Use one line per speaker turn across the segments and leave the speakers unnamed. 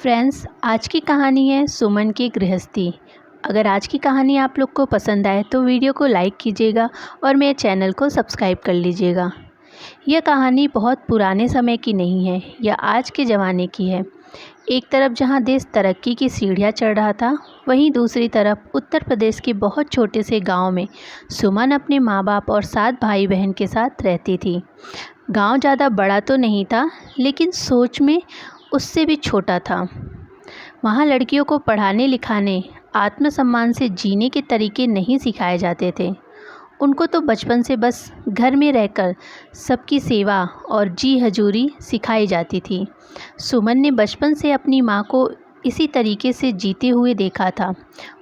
Friends, आज की कहानी है सुमन की गृहस्थी। अगर आज की कहानी आप लोग को पसंद आए तो वीडियो को लाइक कीजिएगा और मेरे चैनल को सब्सक्राइब कर लीजिएगा। यह कहानी बहुत पुराने समय की नहीं है, यह आज के ज़माने की है। एक तरफ जहां देश तरक्की की सीढ़ियां चढ़ रहा था, वहीं दूसरी तरफ उत्तर प्रदेश के बहुत छोटे से गांव में सुमन अपने माँ बाप और 7 भाई बहन के साथ रहती थी। गांव ज़्यादा बड़ा तो नहीं था, लेकिन सोच में उससे भी छोटा था। वहाँ लड़कियों को पढ़ाने लिखाने, आत्मसम्मान से जीने के तरीके नहीं सिखाए जाते थे। उनको तो बचपन से बस घर में रहकर सबकी सेवा और जी हजूरी सिखाई जाती थी। सुमन ने बचपन से अपनी माँ को इसी तरीके से जीते हुए देखा था।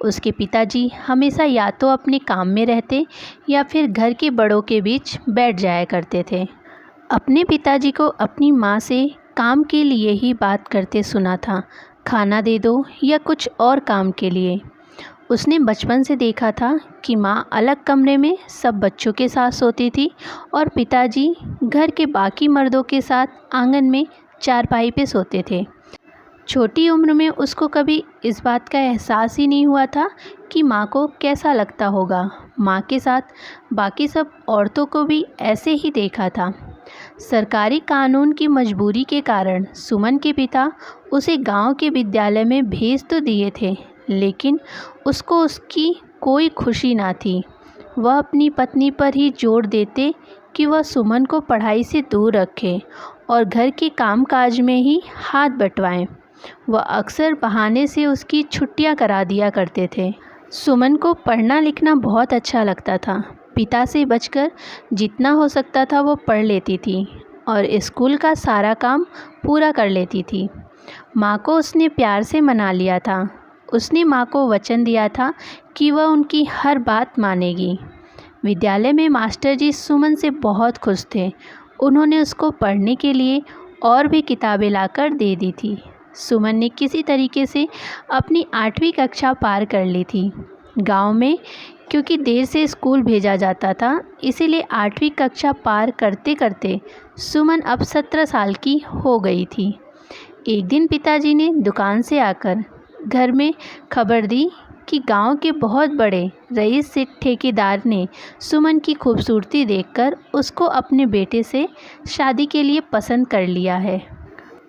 उसके पिताजी हमेशा या तो अपने काम में रहते या फिर घर के बड़ों के बीच बैठ जाया करते थे। अपने पिताजी को अपनी माँ से काम के लिए ही बात करते सुना था, खाना दे दो या कुछ और काम के लिए। उसने बचपन से देखा था कि माँ अलग कमरे में सब बच्चों के साथ सोती थी और पिताजी घर के बाकी मर्दों के साथ आंगन में चारपाई पे सोते थे। छोटी उम्र में उसको कभी इस बात का एहसास ही नहीं हुआ था कि माँ को कैसा लगता होगा। माँ के साथ बाकी सब औरतों को भी ऐसे ही देखा था। सरकारी कानून की मजबूरी के कारण सुमन के पिता उसे गांव के विद्यालय में भेज तो दिए थे, लेकिन उसको उसकी कोई खुशी ना थी। वह अपनी पत्नी पर ही जोर देते कि वह सुमन को पढ़ाई से दूर रखे और घर के कामकाज में ही हाथ बंटवाएं। वह अक्सर बहाने से उसकी छुट्टियां करा दिया करते थे। सुमन को पढ़ना लिखना बहुत अच्छा लगता था। पिता से बचकर जितना हो सकता था वो पढ़ लेती थी और स्कूल का सारा काम पूरा कर लेती थी। माँ को उसने प्यार से मना लिया था। उसने माँ को वचन दिया था कि वह उनकी हर बात मानेगी। विद्यालय में मास्टर जी सुमन से बहुत खुश थे। उन्होंने उसको पढ़ने के लिए और भी किताबें लाकर दे दी थी। सुमन ने किसी तरीके से अपनी 8वीं कक्षा पार कर ली थी। गांव में क्योंकि देर से स्कूल भेजा जाता था, इसीलिए 8वीं कक्षा पार करते करते सुमन अब 17 साल की हो गई थी। एक दिन पिताजी ने दुकान से आकर घर में खबर दी कि गांव के बहुत बड़े रईस से ठेकेदार ने सुमन की खूबसूरती देखकर उसको अपने बेटे से शादी के लिए पसंद कर लिया है।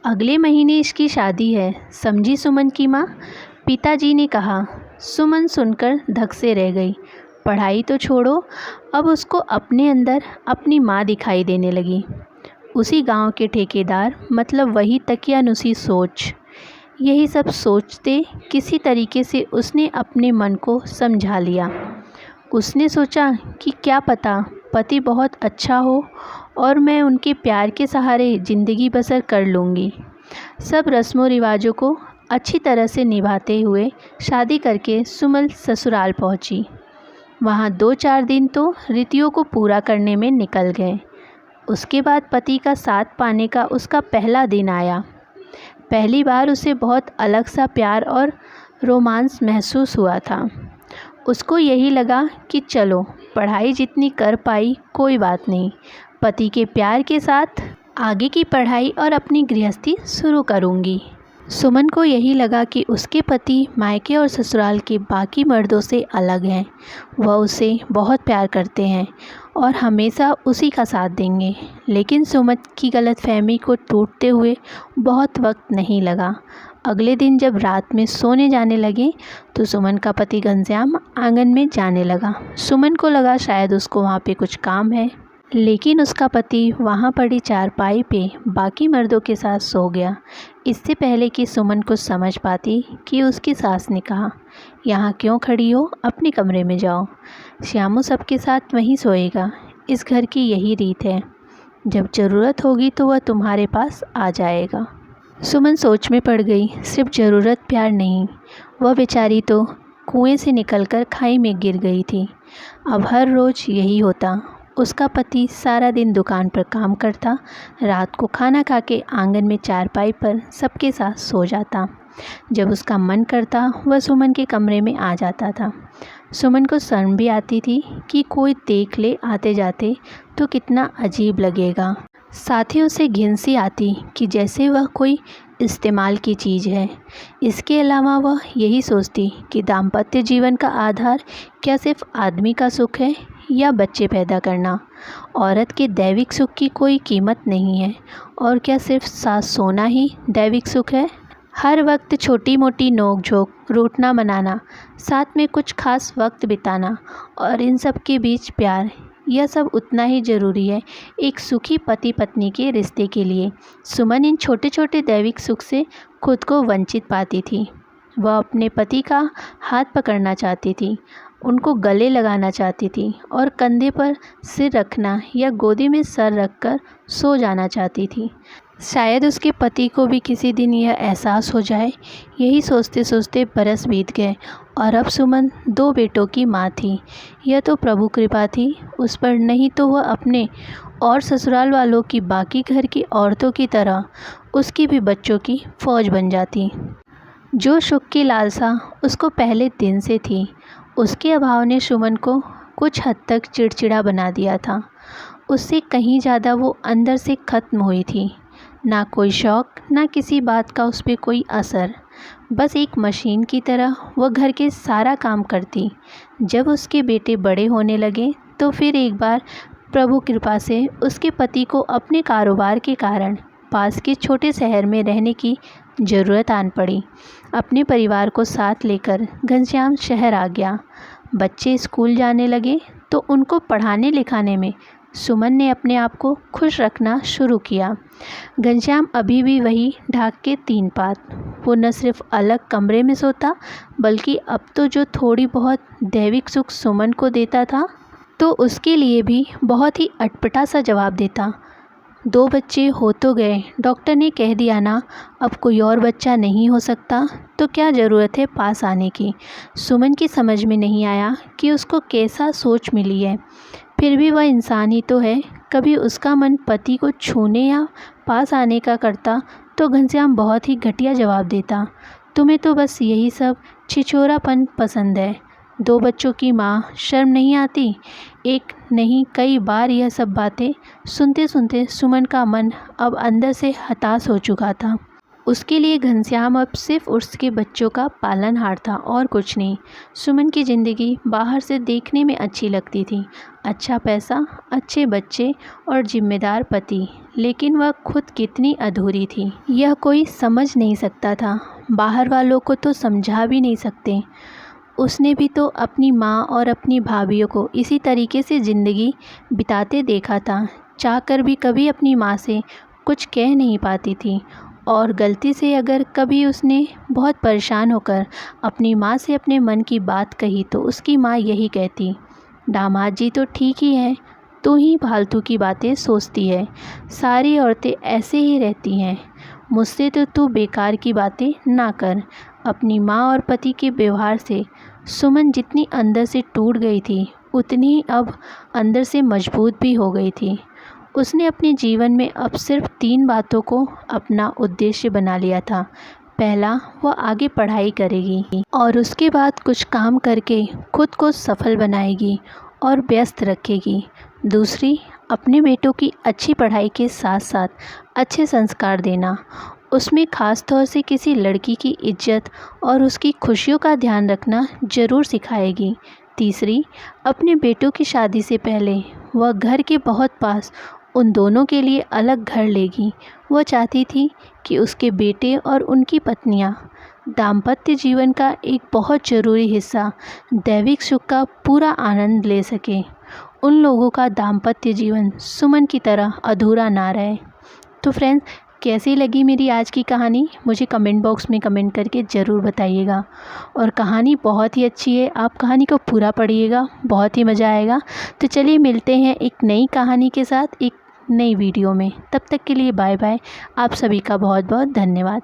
अगले महीने इसकी शादी है, समझी सुमन की माँ। पिताजी ने कहा। सुमन सुनकर धक से रह गई। पढ़ाई तो छोड़ो, अब उसको अपने अंदर अपनी माँ दिखाई देने लगी। उसी गांव के ठेकेदार, मतलब वही तकियानुसी सोच। यही सब सोचते किसी तरीके से उसने अपने मन को समझा लिया। उसने सोचा कि क्या पता पति बहुत अच्छा हो और मैं उनके प्यार के सहारे ज़िंदगी बसर कर लूँगी। सब रस्मों रिवाजों को अच्छी तरह से निभाते हुए शादी करके सुमन ससुराल पहुंची। वहां 2-4 दिन तो रीतियों को पूरा करने में निकल गए। उसके बाद पति का साथ पाने का उसका पहला दिन आया। पहली बार उसे बहुत अलग सा प्यार और रोमांस महसूस हुआ था। उसको यही लगा कि चलो, पढ़ाई जितनी कर पाई कोई बात नहीं, पति के प्यार के साथ आगे की पढ़ाई और अपनी गृहस्थी शुरू करूंगी। सुमन को यही लगा कि उसके पति मायके और ससुराल के बाकी मर्दों से अलग हैं। वह उसे बहुत प्यार करते हैं और हमेशा उसी का साथ देंगे। लेकिन सुमन की गलतफहमी को टूटते हुए बहुत वक्त नहीं लगा। अगले दिन जब रात में सोने जाने लगे तो सुमन का पति घनश्याम आंगन में जाने लगा। सुमन को लगा शायद उसको वहाँ पे कुछ काम है, लेकिन उसका पति वहाँ पड़ी चारपाई पे बाकी मर्दों के साथ सो गया। इससे पहले कि सुमन कुछ समझ पाती कि उसकी सास ने कहा, यहाँ क्यों खड़ी हो, अपने कमरे में जाओ। श्यामू सबके साथ वहीं सोएगा। इस घर की यही रीत है, जब ज़रूरत होगी तो वह तुम्हारे पास आ जाएगा। सुमन सोच में पड़ गई। सिर्फ ज़रूरत प्यार नहीं, वह बेचारी तो कुएं से निकलकर खाई में गिर गई थी। अब हर रोज़ यही होता। उसका पति सारा दिन दुकान पर काम करता, रात को खाना खा के आंगन में चारपाई पर सबके साथ सो जाता। जब उसका मन करता वह सुमन के कमरे में आ जाता था। सुमन को शर्म भी आती थी कि कोई देख ले आते जाते तो कितना अजीब लगेगा। साथ ही उसे घिन सी आती कि जैसे वह कोई इस्तेमाल की चीज़ है। इसके अलावा वह यही सोचती कि दाम्पत्य जीवन का आधार क्या सिर्फ आदमी का सुख है या बच्चे पैदा करना। औरत के दैविक सुख की कोई कीमत नहीं है। और क्या सिर्फ सास सोना ही दैविक सुख है? हर वक्त छोटी मोटी नोक झोंक, रूठना मनाना, साथ में कुछ खास वक्त बिताना और इन सब के बीच प्यार, यह सब उतना ही ज़रूरी है एक सुखी पति पत्नी के रिश्ते के लिए। सुमन इन छोटे छोटे दैविक सुख से खुद को वंचित पाती थी। वह अपने पति का हाथ पकड़ना चाहती थी, उनको गले लगाना चाहती थी और कंधे पर सिर रखना या गोदी में सर रखकर सो जाना चाहती थी। शायद उसके पति को भी किसी दिन यह एहसास हो जाए। यही सोचते सोचते बरस बीत गए और अब सुमन 2 बेटों की माँ थी। यह तो प्रभु कृपा थी उस पर, नहीं तो वह अपने और ससुराल वालों की बाकी घर की औरतों की तरह उसकी भी बच्चों की फौज बन जाती। जो सुख की लालसा उसको पहले दिन से थी, उसके अभाव ने सुमन को कुछ हद तक चिड़चिड़ा बना दिया था। उससे कहीं ज़्यादा वो अंदर से ख़त्म हुई थी। ना कोई शौक़, ना किसी बात का उस पर कोई असर। बस एक मशीन की तरह वह घर के सारा काम करती। जब उसके बेटे बड़े होने लगे तो फिर एक बार प्रभु कृपा से उसके पति को अपने कारोबार के कारण पास के छोटे शहर में रहने की ज़रूरत आन पड़ी। अपने परिवार को साथ लेकर घनश्याम शहर आ गया। बच्चे स्कूल जाने लगे तो उनको पढ़ाने लिखाने में सुमन ने अपने आप को खुश रखना शुरू किया। घनश्याम अभी भी वही ढाक के 3 पात। वो न सिर्फ अलग कमरे में सोता, बल्कि अब तो जो थोड़ी बहुत दैविक सुख सुमन को देता था, तो उसके लिए भी बहुत ही अटपटा सा जवाब देता। 2 बच्चे हो तो गए, डॉक्टर ने कह दिया ना, अब कोई और बच्चा नहीं हो सकता, तो क्या ज़रूरत है पास आने की। सुमन की समझ में नहीं आया कि उसको कैसा सोच मिली है। फिर भी वह इंसान ही तो है। कभी उसका मन पति को छूने या पास आने का करता तो घनश्याम बहुत ही घटिया जवाब देता, तुम्हें तो बस यही सब छिछोरापन पसंद है। 2 बच्चों की माँ, शर्म नहीं आती? एक नहीं कई बार यह सब बातें सुनते सुनते सुमन का मन अब अंदर से हताश हो चुका था। उसके लिए घनश्याम अब सिर्फ उसके बच्चों का पालनहार था और कुछ नहीं। सुमन की ज़िंदगी बाहर से देखने में अच्छी लगती थी, अच्छा पैसा, अच्छे बच्चे और जिम्मेदार पति, लेकिन वह खुद कितनी अधूरी थी यह कोई समझ नहीं सकता था। बाहर वालों को तो समझा भी नहीं सकते। उसने भी तो अपनी माँ और अपनी भाभीयों को इसी तरीके से ज़िंदगी बिताते देखा था। चाहकर भी कभी अपनी माँ से कुछ कह नहीं पाती थी और गलती से अगर कभी उसने बहुत परेशान होकर अपनी माँ से अपने मन की बात कही तो उसकी माँ यही कहती, दामाद जी तो ठीक ही हैं, तू ही फालतू की बातें सोचती है, सारी औरतें ऐसे ही रहती हैं, मुझसे तो तू बेकार की बातें ना कर। अपनी माँ और पति के व्यवहार से सुमन जितनी अंदर से टूट गई थी, उतनी ही अब अंदर से मजबूत भी हो गई थी। उसने अपने जीवन में अब सिर्फ 3 बातों को अपना उद्देश्य बना लिया था। पहला, वह आगे पढ़ाई करेगी और उसके बाद कुछ काम करके खुद को सफल बनाएगी और व्यस्त रखेगी। दूसरी, अपने बेटों की अच्छी पढ़ाई के साथ साथ अच्छे संस्कार देना, उसमें ख़ास तौर से किसी लड़की की इज्जत और उसकी खुशियों का ध्यान रखना ज़रूर सिखाएगी। तीसरी, अपने बेटों की शादी से पहले वह घर के बहुत पास उन दोनों के लिए अलग घर लेगी। वह चाहती थी कि उसके बेटे और उनकी पत्नियां दाम्पत्य जीवन का एक बहुत ज़रूरी हिस्सा दैविक सुख का पूरा आनंद ले सके। उन लोगों का दाम्पत्य जीवन सुमन की तरह अधूरा ना रहे। तो फ्रेंड्स, कैसी लगी मेरी आज की कहानी मुझे कमेंट बॉक्स में कमेंट करके ज़रूर बताइएगा। और कहानी बहुत ही अच्छी है, आप कहानी को पूरा पढ़िएगा, बहुत ही मज़ा आएगा। तो चलिए मिलते हैं एक नई कहानी के साथ एक नई वीडियो में। तब तक के लिए बाय बाय। आप सभी का बहुत बहुत धन्यवाद।